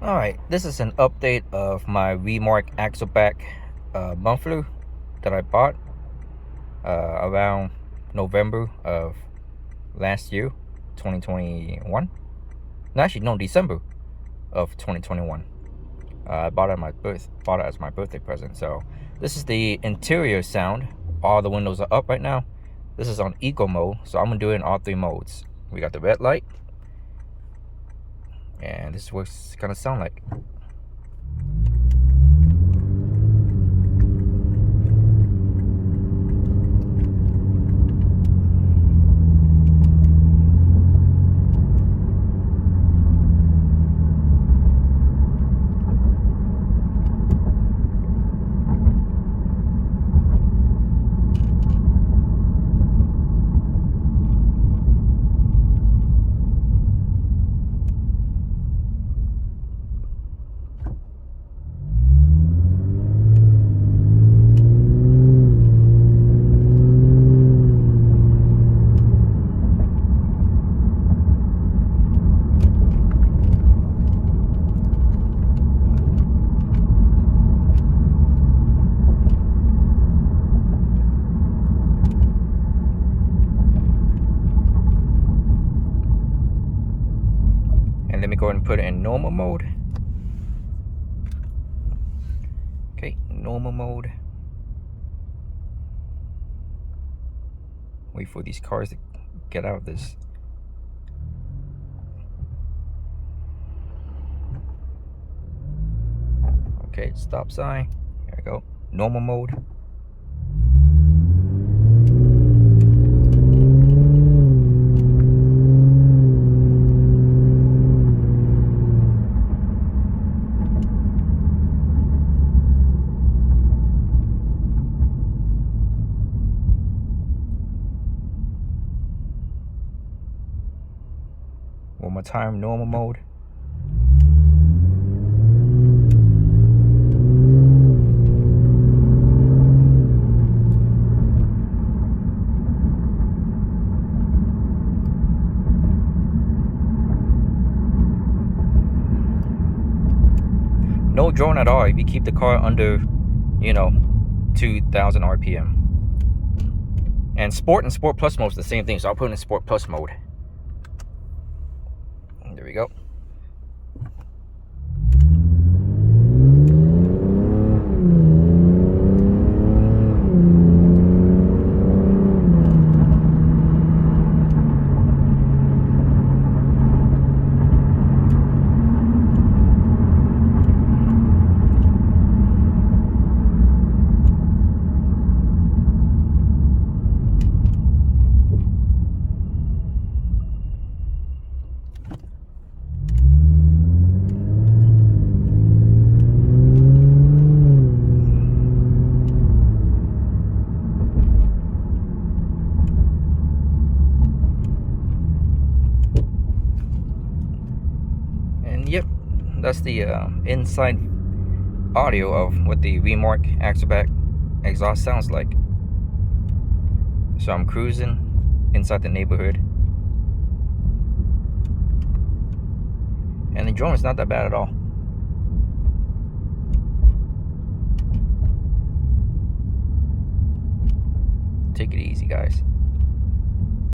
Alright, this is an update of my Remark AXLEBACK muffler that I bought around November of last year, 2021. No, actually, no, December of 2021. I bought it as my birthday present. So this is the interior sound. All the windows are up right now. This is on eco mode, so I'm gonna do it in all three modes. We got the red light, and this is what it's gonna sound like. And let me go ahead and put it in normal mode. Okay, normal mode. Wait for these cars to get out of this. Okay, stop sign. Here we go. Normal mode. One more time, normal mode. No drone at all if you keep the car under, 2,000 RPM. And Sport and Sport Plus mode is the same thing, so I'll put it in Sport Plus mode. There we go. Yep, that's the inside audio of what the Remark AXLEBACK exhaust sounds like. So I'm cruising inside the neighborhood, and the drone is not that bad at all. Take it easy, guys.